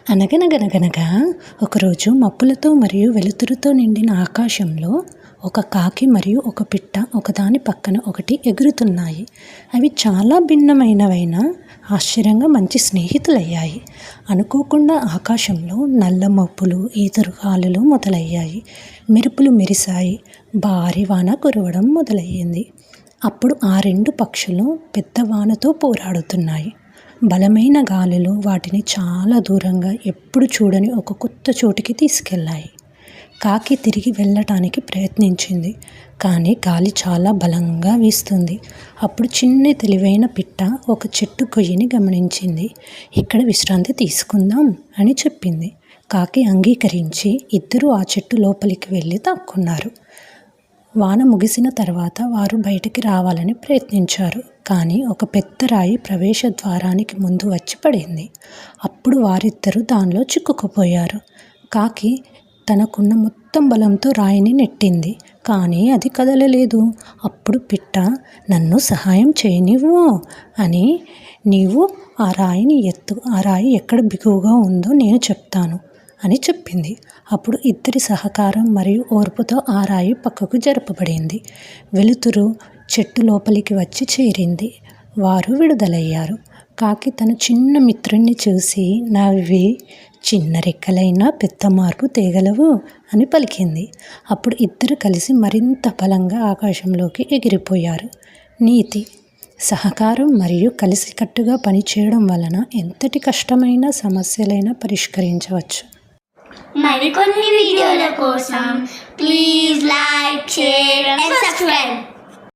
అనగనగనగనగా ఒకరోజు మబ్బులతో మరియు వెలుతురుతో నిండిన ఆకాశంలో ఒక కాకి మరియు ఒక పిట్ట ఒకదాని పక్కన ఒకటి ఎగురుతున్నాయి. అవి చాలా భిన్నమైనవైనా ఆశ్చర్యంగా మంచి స్నేహితులయ్యాయి. అనుకోకుండా ఆకాశంలో నల్ల మబ్బులు, ఈదురుగాలులు మొదలయ్యాయి. మెరుపులు మెరిశాయి. భారీ వాన కురవడం మొదలయ్యింది. అప్పుడు ఆ రెండు పక్షులు పెద్ద వానతో పోరాడుతున్నాయి. బలమైన గాలులు వాటిని చాలా దూరంగా ఎప్పుడు చూడని ఒక కొత్త చోటికి తీసుకెళ్ళాయి. కాకి తిరిగి వెళ్ళటానికి ప్రయత్నించింది, కానీ గాలి చాలా బలంగా వీస్తుంది. అప్పుడు చిన్న తెలివైన పిట్ట ఒక చెట్టు కొయ్యని గమనించింది. ఇక్కడ విశ్రాంతి తీసుకుందాం అని చెప్పింది. కాకి అంగీకరించి ఇద్దరూ ఆ చెట్టు లోపలికి వెళ్ళి దాక్కున్నారు. వాన ముగిసిన తర్వాత వారు బయటికి రావాలని ప్రయత్నించారు, కానీ ఒక పెద్ద రాయి ప్రవేశ ద్వారానికి ముందు వచ్చి పడింది. అప్పుడు వారిద్దరూ దానిలో చిక్కుకుపోయారు. కాకి తనకున్న మొత్తం బలంతో రాయిని నెట్టింది, కానీ అది కదలలేదు. అప్పుడు పిట్ట, నన్ను సహాయం చేయనివ్వు అని, నీవు ఆ రాయిని ఎత్తు, ఆ రాయి ఎక్కడ బిగువుగా ఉందో నేను చెప్తాను అని చెప్పింది. అప్పుడు ఇద్దరి సహకారం మరియు ఓర్పుతో ఆ రాయి పక్కకు జరపబడింది. వెలుతురు చెట్టు లోపలికి వచ్చి చేరింది. వారు విడుదలయ్యారు. కాకి తన చిన్న మిత్రుణ్ణి చూసి నవ్వి, చిన్న రెక్కలైనా పెద్ద మార్పు తేగలవు అని పలికింది. అప్పుడు ఇద్దరు కలిసి మరింత బలంగా ఆకాశంలోకి ఎగిరిపోయారు. నీతి: సహకారం మరియు కలిసికట్టుగా పనిచేయడం వలన ఎంతటి కష్టమైన సమస్యలైనా పరిష్కరించవచ్చు. మరికొన్ని వీడియోల కోసం please like, share and subscribe.